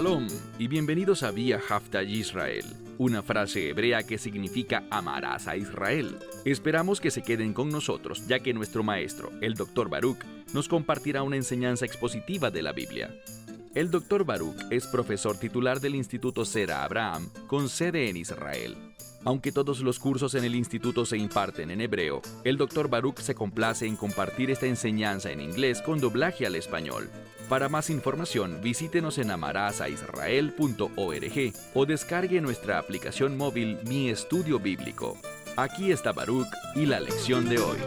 Shalom y bienvenidos a Vía Haftaj Israel, una frase hebrea que significa amarás a Israel. Esperamos que se queden con nosotros, ya que nuestro maestro, el Dr. Baruch, nos compartirá una enseñanza expositiva de la Biblia. El Dr. Baruch es profesor titular del Instituto Zera Abraham, con sede en Israel. Aunque todos los cursos en el instituto se imparten en hebreo, el Dr. Baruch se complace en compartir esta enseñanza en inglés con doblaje al español. Para más información, visítenos en amarasaisrael.org o descargue nuestra aplicación móvil Mi Estudio Bíblico. Aquí está Baruch y la lección de hoy.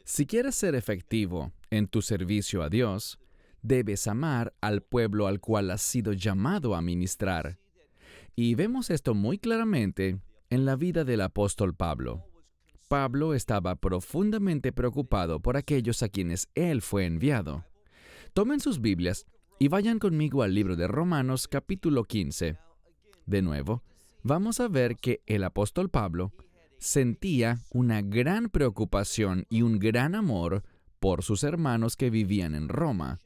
Si quieres ser efectivo en tu servicio a Dios, debes amar al pueblo al cual has sido llamado a ministrar. Y vemos esto muy claramente en la vida del apóstol Pablo. Pablo estaba profundamente preocupado por aquellos a quienes él fue enviado. Tomen sus Biblias y vayan conmigo al libro de Romanos capítulo 15. De nuevo, vamos a ver que el apóstol Pablo sentía una gran preocupación y un gran amor por sus hermanos que vivían en Roma,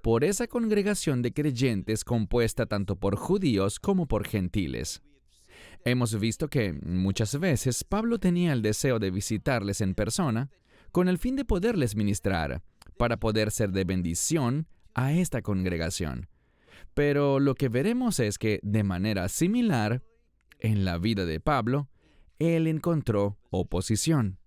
por esa congregación de creyentes compuesta tanto por judíos como por gentiles. Hemos visto que muchas veces Pablo tenía el deseo de visitarles en persona con el fin de poderles ministrar, para poder ser de bendición a esta congregación. Pero lo que veremos es que, de manera similar, en la vida de Pablo, él encontró oposición.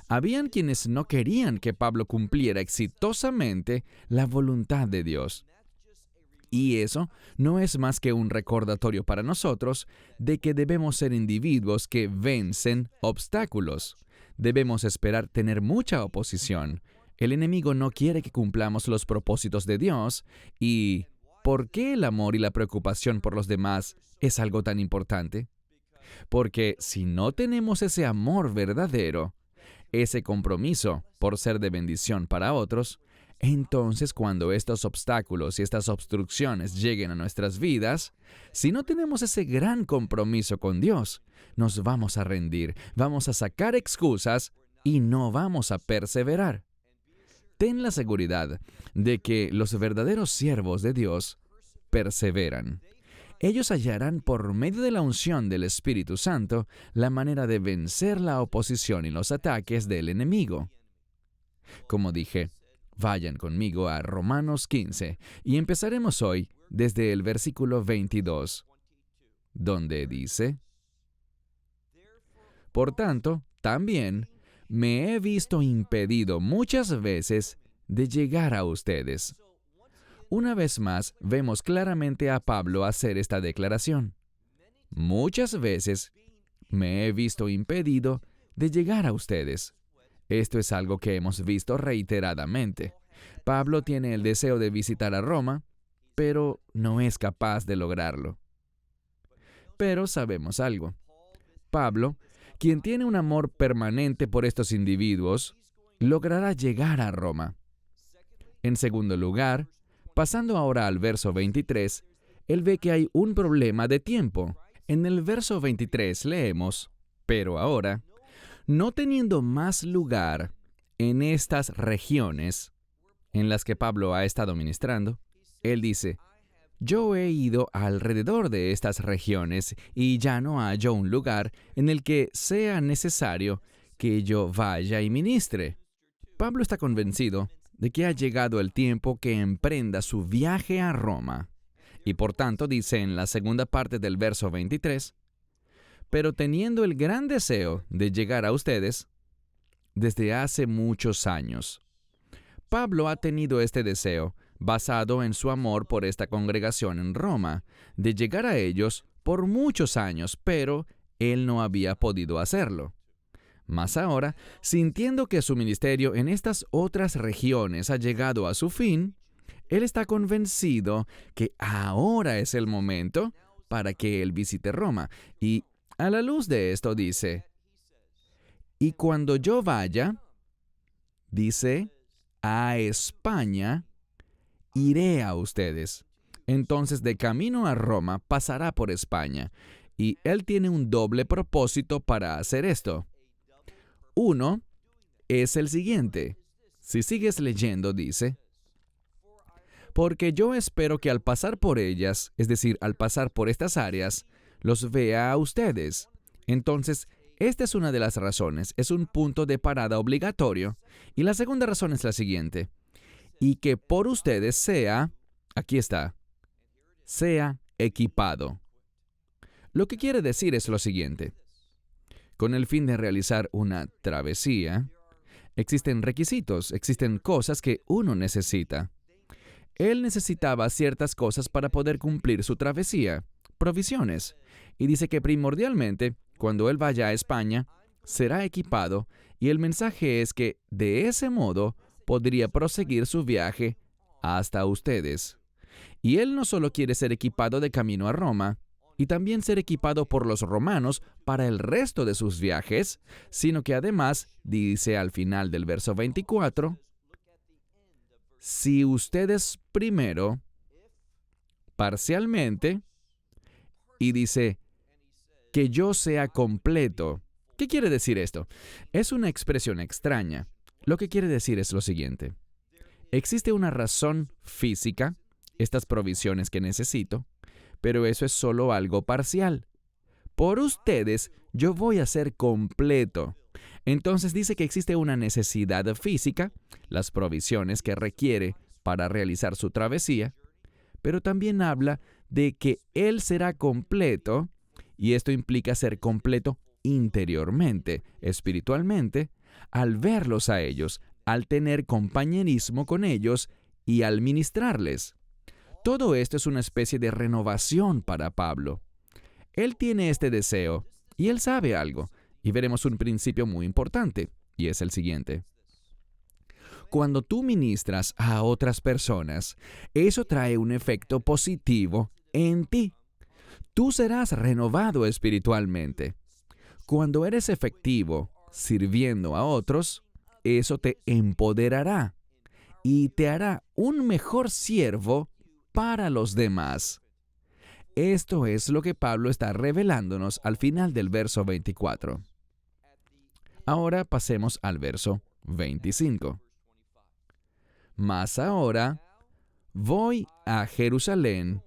Habían quienes no querían que Pablo cumpliera exitosamente la voluntad de Dios. Y eso no es más que un recordatorio para nosotros de que debemos ser individuos que vencen obstáculos. Debemos esperar tener mucha oposición. El enemigo no quiere que cumplamos los propósitos de Dios. ¿Y por qué el amor y la preocupación por los demás es algo tan importante? Porque si no tenemos ese amor verdadero, ese compromiso por ser de bendición para otros, entonces cuando estos obstáculos y estas obstrucciones lleguen a nuestras vidas, si no tenemos ese gran compromiso con Dios, nos vamos a rendir, vamos a sacar excusas y no vamos a perseverar. Ten la seguridad de que los verdaderos siervos de Dios perseveran. Ellos hallarán por medio de la unción del Espíritu Santo la manera de vencer la oposición y los ataques del enemigo. Como dije, vayan conmigo a Romanos 15 y empezaremos hoy desde el versículo 22, donde dice: Por tanto, también me he visto impedido muchas veces de llegar a ustedes. Una vez más, vemos claramente a Pablo hacer esta declaración. Muchas veces me he visto impedido de llegar a ustedes. Esto es algo que hemos visto reiteradamente. Pablo tiene el deseo de visitar a Roma, pero no es capaz de lograrlo. Pero sabemos algo. Pablo, quien tiene un amor permanente por estos individuos, logrará llegar a Roma. En segundo lugar, pasando ahora al verso 23, él ve que hay un problema de tiempo. En el verso 23 leemos: Pero ahora, no teniendo más lugar en estas regiones en las que Pablo ha estado ministrando, él dice: Yo he ido alrededor de estas regiones y ya no hallo un lugar en el que sea necesario que yo vaya y ministre. Pablo está convencido de que ha llegado el tiempo que emprenda su viaje a Roma. Y por tanto dice en la segunda parte del verso 23, pero teniendo el gran deseo de llegar a ustedes desde hace muchos años. Pablo ha tenido este deseo basado en su amor por esta congregación en Roma, de llegar a ellos por muchos años, pero él no había podido hacerlo. Mas ahora, sintiendo que su ministerio en estas otras regiones ha llegado a su fin, él está convencido que ahora es el momento para que él visite Roma. Y a la luz de esto dice: Y cuando yo vaya, dice, a España, iré a ustedes. Entonces, de camino a Roma, pasará por España. Y él tiene un doble propósito para hacer esto. Uno es el siguiente. Si sigues leyendo, dice: porque yo espero que al pasar por ellas, es decir, al pasar por estas áreas, los vea a ustedes. Entonces, esta es una de las razones, es un punto de parada obligatorio. Y la segunda razón es la siguiente: y que por ustedes sea, aquí está, sea equipado. Lo que quiere decir es lo siguiente: con el fin de realizar una travesía, existen requisitos, existen cosas que uno necesita. Él necesitaba ciertas cosas para poder cumplir su travesía, provisiones. Y dice que primordialmente, cuando él vaya a España, será equipado, y el mensaje es que de ese modo podría proseguir su viaje hasta ustedes. Y él no solo quiere ser equipado de camino a Roma, y también ser equipado por los romanos para el resto de sus viajes, sino que además dice al final del verso 24, si ustedes primero, parcialmente, y dice, que yo sea completo. ¿Qué quiere decir esto? Es una expresión extraña. Lo que quiere decir es lo siguiente: existe una razón física, estas provisiones que necesito, pero eso es solo algo parcial. Por ustedes, yo voy a ser completo. Entonces dice que existe una necesidad física, las provisiones que requiere para realizar su travesía, pero también habla de que Él será completo, y esto implica ser completo interiormente, espiritualmente, al verlos a ellos, al tener compañerismo con ellos y al ministrarles. Todo esto es una especie de renovación para Pablo. Él tiene este deseo, y él sabe algo, y veremos un principio muy importante, y es el siguiente. Cuando tú ministras a otras personas, eso trae un efecto positivo en ti. Tú serás renovado espiritualmente. Cuando eres efectivo sirviendo a otros, eso te empoderará y te hará un mejor siervo para los demás. Esto es lo que Pablo está revelándonos al final del verso 24. Ahora pasemos al verso 25. Mas ahora voy a Jerusalén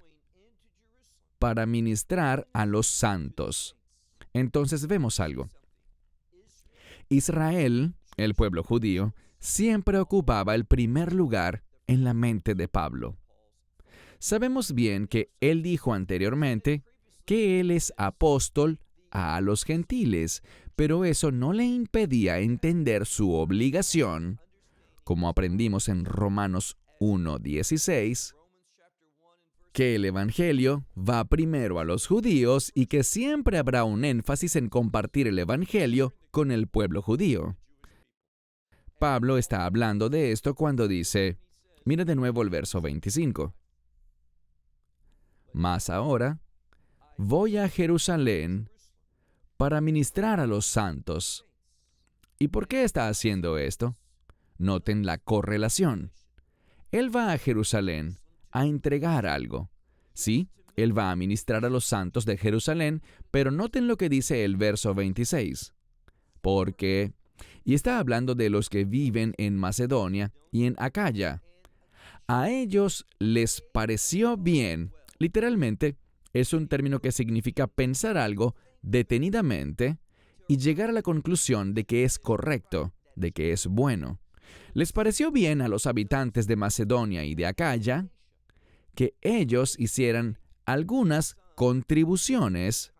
para ministrar a los santos. Entonces vemos algo. Israel, el pueblo judío, siempre ocupaba el primer lugar en la mente de Pablo. Sabemos bien que él dijo anteriormente que él es apóstol a los gentiles, pero eso no le impedía entender su obligación, como aprendimos en Romanos 1:16, que el Evangelio va primero a los judíos y que siempre habrá un énfasis en compartir el Evangelio con el pueblo judío. Pablo está hablando de esto cuando dice, mira de nuevo el verso 25. Mas ahora voy a Jerusalén para ministrar a los santos. ¿Y por qué está haciendo esto? Noten la correlación. Él va a Jerusalén a entregar algo. Sí, él va a ministrar a los santos de Jerusalén, pero noten lo que dice el verso 26. Porque, y está hablando de los que viven en Macedonia y en Acaya, a ellos les pareció bien. Literalmente, es un término que significa pensar algo detenidamente y llegar a la conclusión de que es correcto, de que es bueno. Les pareció bien a los habitantes de Macedonia y de Acaya que ellos hicieran algunas contribuciones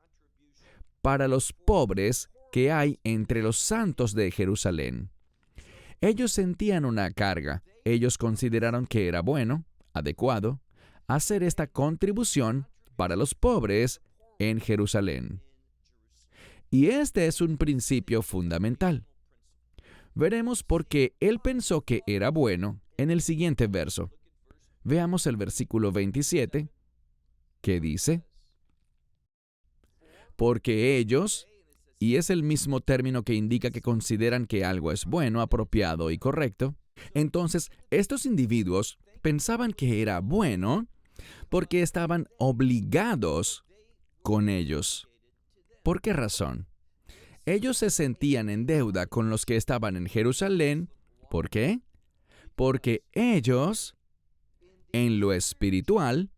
para los pobres que hay entre los santos de Jerusalén. Ellos sentían una carga. Ellos consideraron que era bueno, adecuado, hacer esta contribución para los pobres en Jerusalén. Y este es un principio fundamental. Veremos por qué él pensó que era bueno en el siguiente verso. Veamos el versículo 27, que dice, porque ellos, y es el mismo término que indica que consideran que algo es bueno, apropiado y correcto, entonces estos individuos pensaban que era bueno porque estaban obligados con ellos. ¿Por qué razón? Ellos se sentían en deuda con los que estaban en Jerusalén. ¿Por qué? Porque ellos en lo espiritual,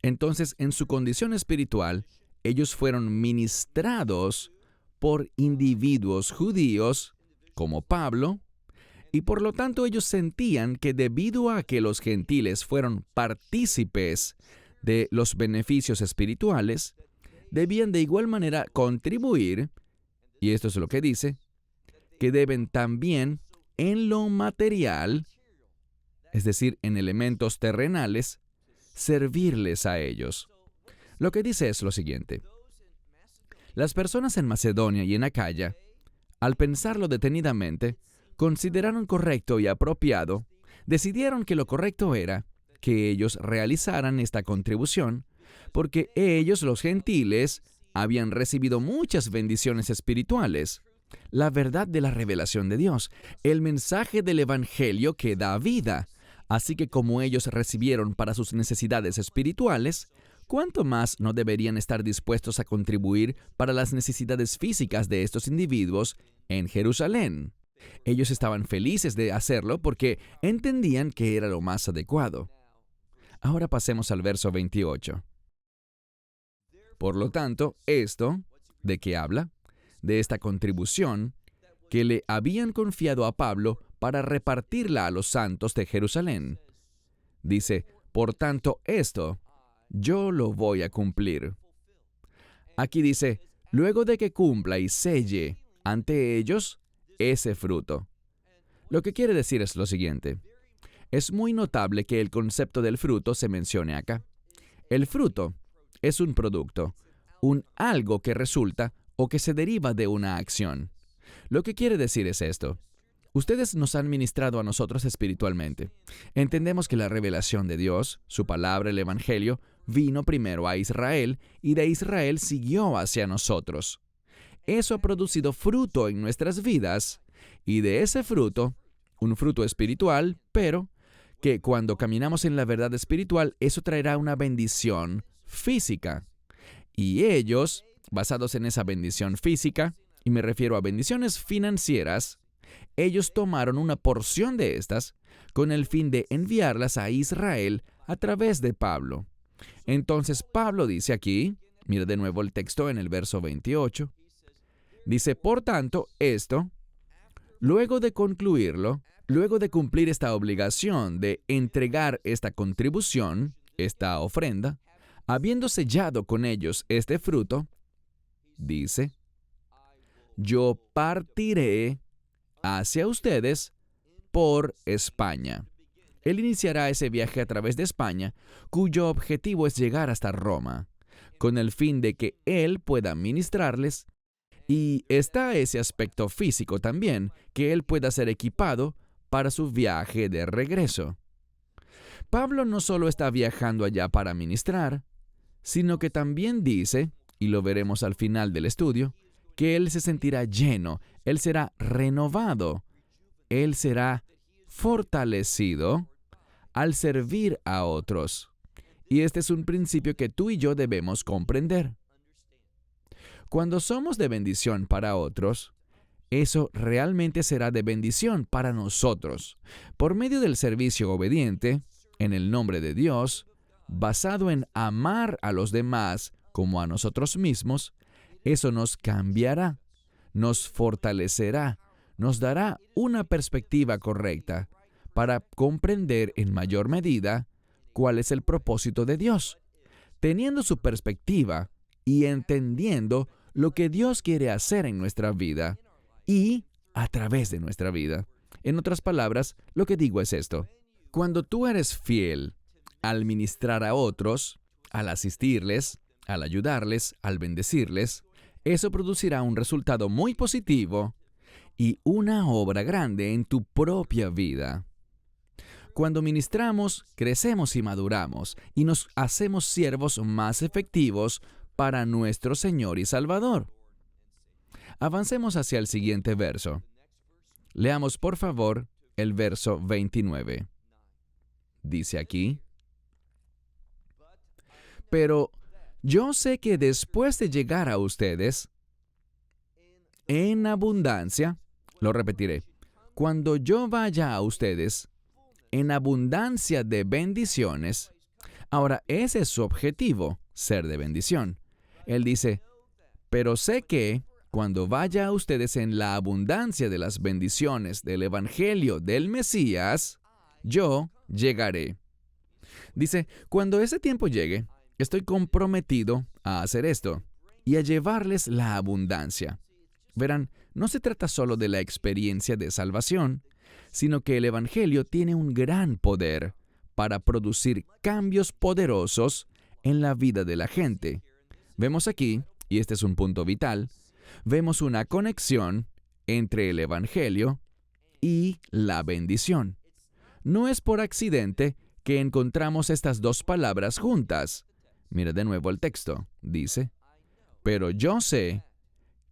entonces en su condición espiritual, ellos fueron ministrados por individuos judíos como Pablo, y por lo tanto ellos sentían que debido a que los gentiles fueron partícipes de los beneficios espirituales, debían de igual manera contribuir, y esto es lo que dice, que deben también en lo material, es decir, en elementos terrenales, servirles a ellos. Lo que dice es lo siguiente. Las personas en Macedonia y en Acaya, al pensarlo detenidamente, consideraron correcto y apropiado, decidieron que lo correcto era que ellos realizaran esta contribución, porque ellos, los gentiles, habían recibido muchas bendiciones espirituales, la verdad de la revelación de Dios, el mensaje del Evangelio que da vida. Así que como ellos recibieron para sus necesidades espirituales, ¿cuánto más no deberían estar dispuestos a contribuir para las necesidades físicas de estos individuos en Jerusalén? Ellos estaban felices de hacerlo porque entendían que era lo más adecuado. Ahora pasemos al verso 28. Por lo tanto, esto, ¿de qué habla? De esta contribución que le habían confiado a Pablo para repartirla a los santos de Jerusalén. Dice, por tanto, esto, yo lo voy a cumplir. Aquí dice, luego de que cumpla y selle ante ellos ese fruto. Lo que quiere decir es lo siguiente. Es muy notable que el concepto del fruto se mencione acá. El fruto es un producto, un algo que resulta o que se deriva de una acción. Lo que quiere decir es esto. Ustedes nos han ministrado a nosotros espiritualmente. Entendemos que la revelación de Dios, su palabra, el Evangelio, vino primero a Israel y de Israel siguió hacia nosotros. Eso ha producido fruto en nuestras vidas y de ese fruto, un fruto espiritual, pero que cuando caminamos en la verdad espiritual, eso traerá una bendición física. Y ellos, basados en esa bendición física, y me refiero a bendiciones financieras, ellos tomaron una porción de estas con el fin de enviarlas a Israel a través de Pablo. Entonces Pablo dice aquí, mira de nuevo el texto en el verso 28, dice, por tanto, esto, luego de concluirlo, luego de cumplir esta obligación de entregar esta contribución, esta ofrenda, habiendo sellado con ellos este fruto, dice, yo partiré hacia ustedes por España. Él iniciará ese viaje a través de España, cuyo objetivo es llegar hasta Roma, con el fin de que él pueda ministrarles, y está ese aspecto físico también, que él pueda ser equipado para su viaje de regreso. Pablo no solo está viajando allá para ministrar, sino que también dice, y lo veremos al final del estudio, que él se sentirá lleno, él será renovado, él será fortalecido al servir a otros. Y este es un principio que tú y yo debemos comprender. Cuando somos de bendición para otros, eso realmente será de bendición para nosotros. Por medio del servicio obediente, en el nombre de Dios, basado en amar a los demás como a nosotros mismos, eso nos cambiará, nos fortalecerá, nos dará una perspectiva correcta para comprender en mayor medida cuál es el propósito de Dios. Teniendo su perspectiva y entendiendo lo que Dios quiere hacer en nuestra vida y a través de nuestra vida. En otras palabras, lo que digo es esto. Cuando tú eres fiel al ministrar a otros, al asistirles, al ayudarles, al bendecirles, eso producirá un resultado muy positivo y una obra grande en tu propia vida. Cuando ministramos, crecemos y maduramos y nos hacemos siervos más efectivos para nuestro Señor y Salvador. Avancemos hacia el siguiente verso. Leamos, por favor, el verso 29. Dice aquí, pero yo sé que después de llegar a ustedes, en abundancia, lo repetiré, cuando yo vaya a ustedes, en abundancia de bendiciones. Ahora, ese es su objetivo, ser de bendición. Él dice, pero sé que cuando vaya a ustedes en la abundancia de las bendiciones del Evangelio del Mesías, yo llegaré. Dice, cuando ese tiempo llegue, estoy comprometido a hacer esto y a llevarles la abundancia. Verán, no se trata solo de la experiencia de salvación, sino que el Evangelio tiene un gran poder para producir cambios poderosos en la vida de la gente. Vemos aquí, y este es un punto vital, vemos una conexión entre el Evangelio y la bendición. No es por accidente que encontramos estas dos palabras juntas. Mira de nuevo el texto. Dice, pero yo sé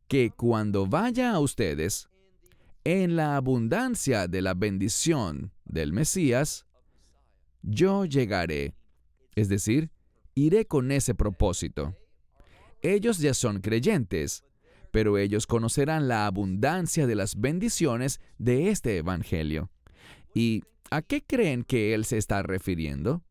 que cuando vaya a ustedes, en la abundancia de la bendición del Mesías, yo llegaré. Es decir, iré con ese propósito. Ellos ya son creyentes, pero ellos conocerán la abundancia de las bendiciones de este Evangelio. ¿Y a qué creen que él se está refiriendo?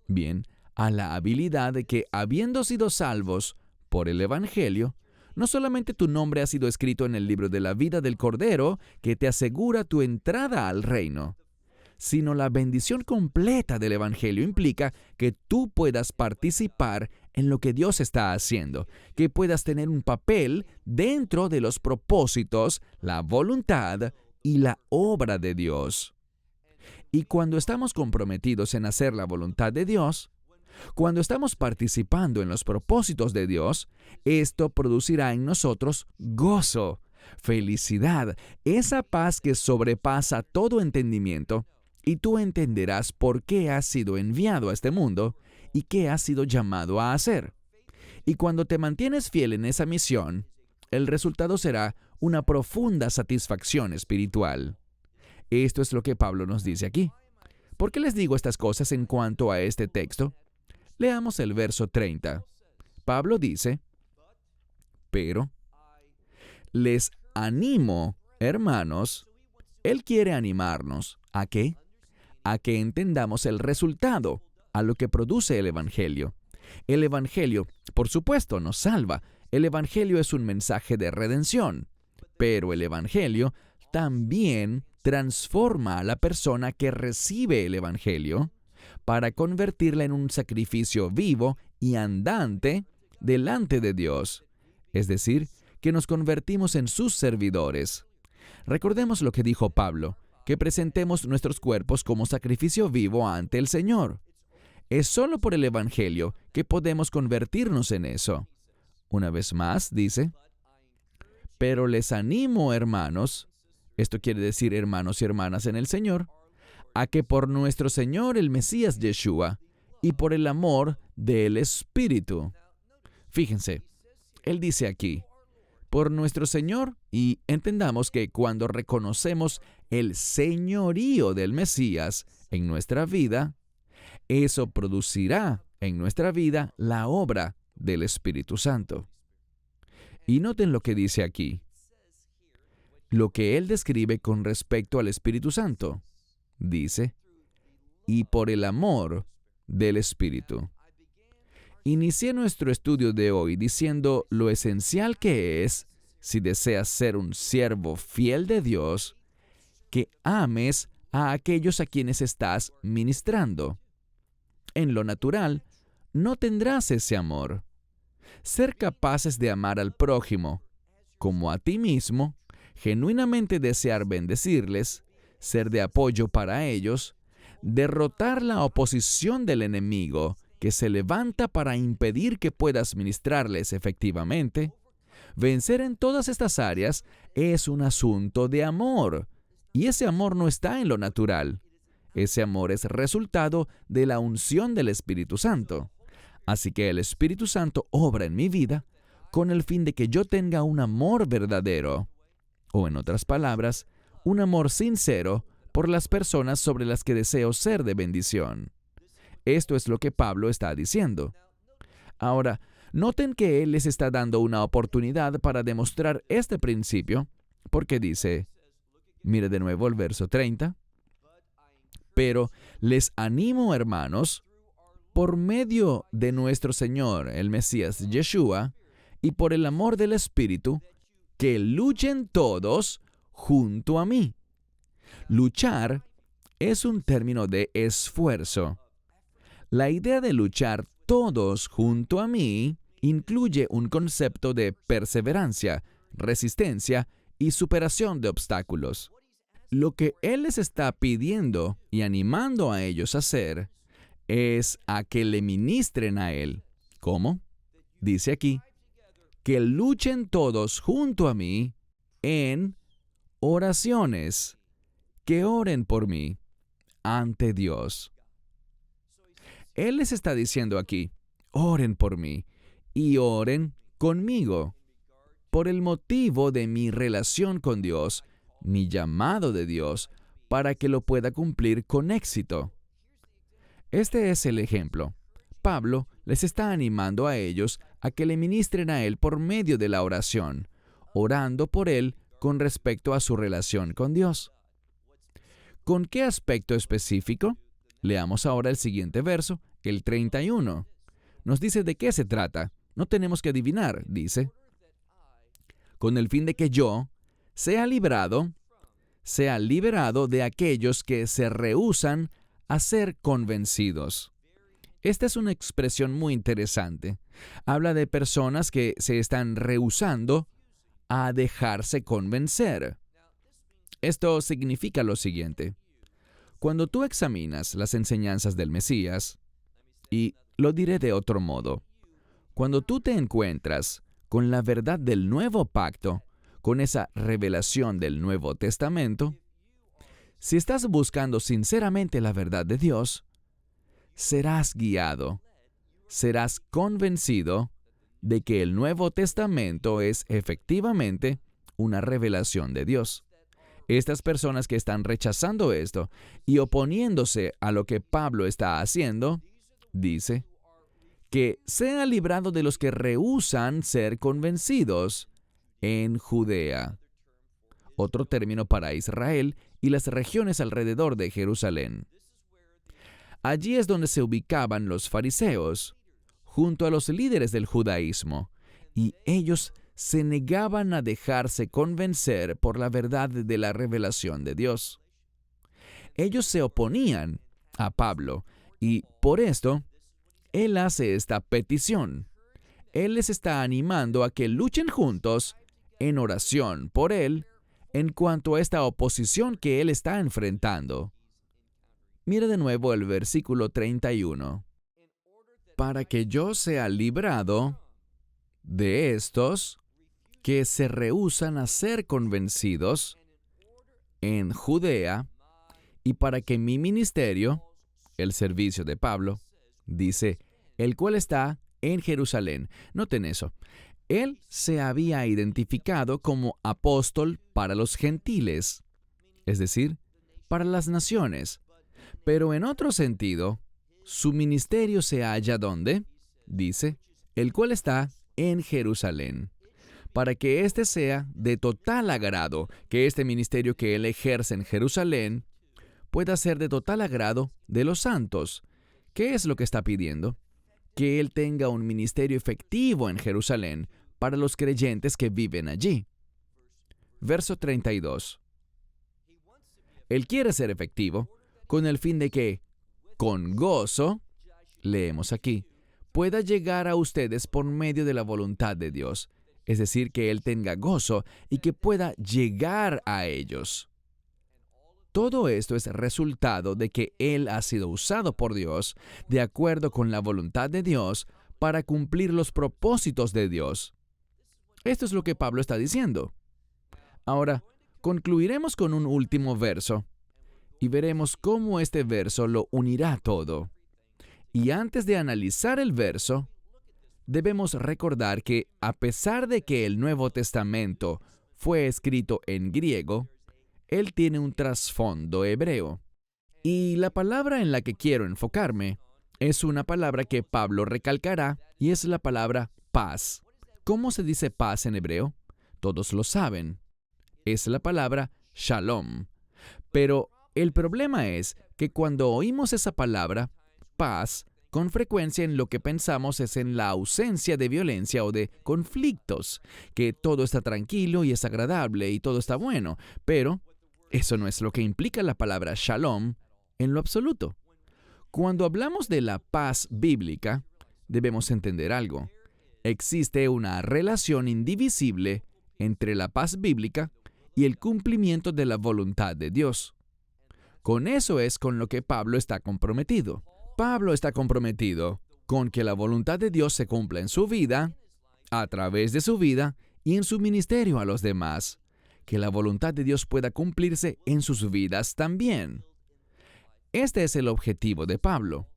Bien, a la habilidad de que, habiendo sido salvos por el Evangelio, no solamente tu nombre ha sido escrito en el libro de la vida del Cordero, que te asegura tu entrada al reino, sino la bendición completa del Evangelio implica que tú puedas participar en lo que Dios está haciendo, que puedas tener un papel dentro de los propósitos, la voluntad y la obra de Dios. Y cuando estamos comprometidos en hacer la voluntad de Dios, cuando estamos participando en los propósitos de Dios, esto producirá en nosotros gozo, felicidad, esa paz que sobrepasa todo entendimiento, y tú entenderás por qué has sido enviado a este mundo y qué has sido llamado a hacer. Y cuando te mantienes fiel en esa misión, el resultado será una profunda satisfacción espiritual. Esto es lo que Pablo nos dice aquí. ¿Por qué les digo estas cosas en cuanto a este texto? Leamos el verso 30. Pablo dice, pero les animo, hermanos. Él quiere animarnos. ¿A qué? A que entendamos el resultado, a lo que produce el Evangelio. El Evangelio, por supuesto, nos salva. El Evangelio es un mensaje de redención. Pero el Evangelio también transforma a la persona que recibe el Evangelio para convertirla en un sacrificio vivo y andante delante de Dios. Es decir, que nos convertimos en sus servidores. Recordemos lo que dijo Pablo, que presentemos nuestros cuerpos como sacrificio vivo ante el Señor. Es solo por el Evangelio que podemos convertirnos en eso. Una vez más, dice, pero les animo, hermanos, esto quiere decir hermanos y hermanas en el Señor, a que por nuestro Señor el Mesías Yeshua y por el amor del Espíritu. Fíjense, él dice aquí, por nuestro Señor, y entendamos que cuando reconocemos el señorío del Mesías en nuestra vida, eso producirá en nuestra vida la obra del Espíritu Santo. Y noten lo que dice aquí, lo que él describe con respecto al Espíritu Santo. Dice, y por el amor del Espíritu. Inicié nuestro estudio de hoy diciendo lo esencial que es, si deseas ser un siervo fiel de Dios, que ames a aquellos a quienes estás ministrando. En lo natural, no tendrás ese amor. Ser capaces de amar al prójimo como a ti mismo, genuinamente desear bendecirles, ser de apoyo para ellos, derrotar la oposición del enemigo que se levanta para impedir que puedas ministrarles efectivamente, vencer en todas estas áreas es un asunto de amor, y ese amor no está en lo natural. Ese amor es resultado de la unción del Espíritu Santo. Así que el Espíritu Santo obra en mi vida con el fin de que yo tenga un amor verdadero, o en otras palabras, un amor sincero por las personas sobre las que deseo ser de bendición. Esto es lo que Pablo está diciendo. Ahora, noten que él les está dando una oportunidad para demostrar este principio, porque dice, mire de nuevo el verso 30, Pero les animo, hermanos, por medio de nuestro Señor, el Mesías Yeshua, y por el amor del Espíritu, que luchen todos junto a mí. Luchar es un término de esfuerzo. La idea de luchar todos junto a mí incluye un concepto de perseverancia, resistencia y superación de obstáculos. Lo que Él les está pidiendo y animando a ellos a hacer es a que le ministren a Él. ¿Cómo? Dice aquí, que luchen todos junto a mí en oraciones, que oren por mí ante Dios. Él les está diciendo aquí, oren por mí y oren conmigo, por el motivo de mi relación con Dios, mi llamado de Dios, para que lo pueda cumplir con éxito. Este es el ejemplo. Pablo les está animando a ellos a que le ministren a Él por medio de la oración, orando por Él con respecto a su relación con Dios. ¿Con qué aspecto específico? Leamos ahora el siguiente verso, el 31. Nos dice de qué se trata. No tenemos que adivinar, dice. Con el fin de que yo sea liberado de aquellos que se rehúsan a ser convencidos. Esta es una expresión muy interesante. Habla de personas que se están rehusando a dejarse convencer. Esto significa lo siguiente. Cuando tú examinas las enseñanzas del Mesías, y lo diré de otro modo, cuando tú te encuentras con la verdad del nuevo pacto, con esa revelación del Nuevo Testamento, si estás buscando sinceramente la verdad de Dios, serás guiado, serás convencido de que el Nuevo Testamento es efectivamente una revelación de Dios. Estas personas que están rechazando esto y oponiéndose a lo que Pablo está haciendo, dice, que sea librado de los que rehúsan ser convencidos en Judea. Otro término para Israel y las regiones alrededor de Jerusalén. Allí es donde se ubicaban los fariseos, junto a los líderes del judaísmo, y ellos se negaban a dejarse convencer por la verdad de la revelación de Dios. Ellos se oponían a Pablo, y por esto, él hace esta petición. Él les está animando a que luchen juntos en oración por él en cuanto a esta oposición que él está enfrentando. Mira de nuevo el versículo 31. Para que yo sea librado de estos que se rehúsan a ser convencidos en Judea, y para que mi ministerio, el servicio de Pablo, dice, el cual está en Jerusalén. Noten eso. Él se había identificado como apóstol para los gentiles, es decir, para las naciones. Pero en otro sentido, su ministerio se halla ¿dónde? Dice, el cual está en Jerusalén, para que éste sea de total agrado, que este ministerio que él ejerce en Jerusalén pueda ser de total agrado de los santos. ¿Qué es lo que está pidiendo? Que él tenga un ministerio efectivo en Jerusalén para los creyentes que viven allí. Verso 32. Él quiere ser efectivo con el fin de que, con gozo, leemos aquí, pueda llegar a ustedes por medio de la voluntad de Dios. Es decir, que Él tenga gozo y que pueda llegar a ellos. Todo esto es resultado de que Él ha sido usado por Dios de acuerdo con la voluntad de Dios para cumplir los propósitos de Dios. Esto es lo que Pablo está diciendo. Ahora, concluiremos con un último verso y veremos cómo este verso lo unirá todo. Y antes de analizar el verso, debemos recordar que a pesar de que el Nuevo Testamento fue escrito en griego, él tiene un trasfondo hebreo. Y la palabra en la que quiero enfocarme es una palabra que Pablo recalcará y es la palabra paz. ¿Cómo se dice paz en hebreo? Todos lo saben. Es la palabra shalom. Pero El problema es que cuando oímos esa palabra, paz, con frecuencia en lo que pensamos es en la ausencia de violencia o de conflictos, que todo está tranquilo y es agradable y todo está bueno, pero eso no es lo que implica la palabra shalom en lo absoluto. Cuando hablamos de la paz bíblica, debemos entender algo. Existe una relación indivisible entre la paz bíblica y el cumplimiento de la voluntad de Dios. Con eso es con lo que Pablo está comprometido. Pablo está comprometido con que la voluntad de Dios se cumpla en su vida, a través de su vida y en su ministerio a los demás. Que la voluntad de Dios pueda cumplirse en sus vidas también. Este es el objetivo de Pablo.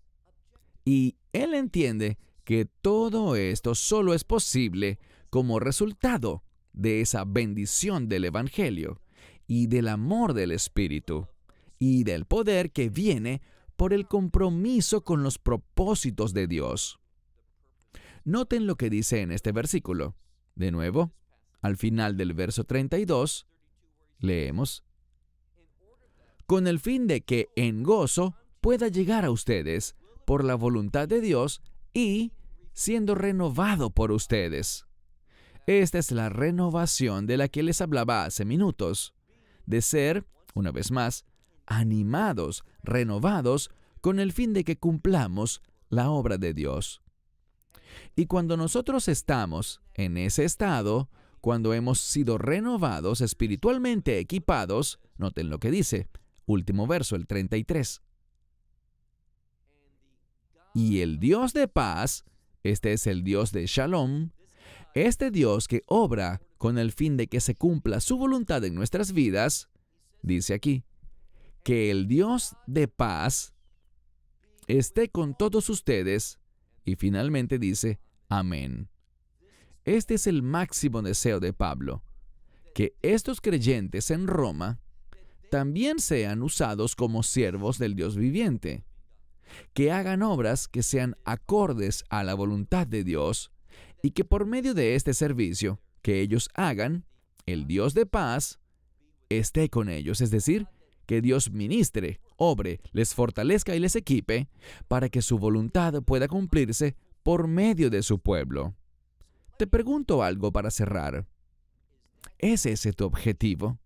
Y él entiende que todo esto solo es posible como resultado de esa bendición del Evangelio y del amor del Espíritu y del poder que viene por el compromiso con los propósitos de Dios. Noten lo que dice en este versículo. De nuevo, al final del verso 32, leemos: con el fin de que en gozo pueda llegar a ustedes por la voluntad de Dios y siendo renovado por ustedes. Esta es la renovación de la que les hablaba hace minutos, de ser, una vez más, animados, renovados, con el fin de que cumplamos la obra de Dios. Y cuando nosotros estamos en ese estado, cuando hemos sido renovados, espiritualmente equipados, noten lo que dice, último verso, el 33. Y el Dios de paz, este es el Dios de Shalom, este Dios que obra con el fin de que se cumpla su voluntad en nuestras vidas, dice aquí, que el Dios de paz esté con todos ustedes, y finalmente dice, amén. Este es el máximo deseo de Pablo, que estos creyentes en Roma también sean usados como siervos del Dios viviente, que hagan obras que sean acordes a la voluntad de Dios y que por medio de este servicio que ellos hagan, el Dios de paz esté con ellos, es decir, que Dios ministre, obre, les fortalezca y les equipe para que su voluntad pueda cumplirse por medio de su pueblo. Te pregunto algo para cerrar. ¿Es ese tu objetivo?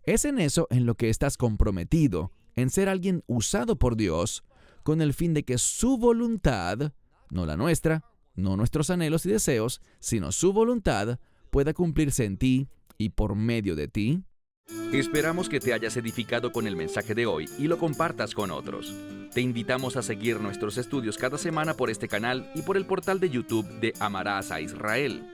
¿Es en eso en lo que estás comprometido, en ser alguien usado por Dios, con el fin de que su voluntad, no la nuestra, no nuestros anhelos y deseos, sino su voluntad, pueda cumplirse en ti y por medio de ti? Esperamos que te hayas edificado con el mensaje de hoy y lo compartas con otros. Te invitamos a seguir nuestros estudios cada semana por este canal y por el portal de YouTube de Amarás a Israel.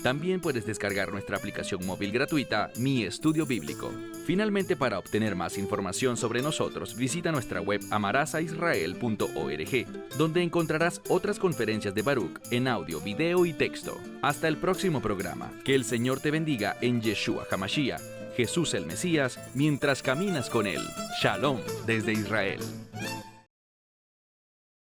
También puedes descargar nuestra aplicación móvil gratuita, Mi Estudio Bíblico. Finalmente, para obtener más información sobre nosotros, visita nuestra web amarasaisrael.org, donde encontrarás otras conferencias de Baruch en audio, video y texto. Hasta el próximo programa. Que el Señor te bendiga en Yeshua HaMashiach, Jesús el Mesías, mientras caminas con Él. Shalom desde Israel.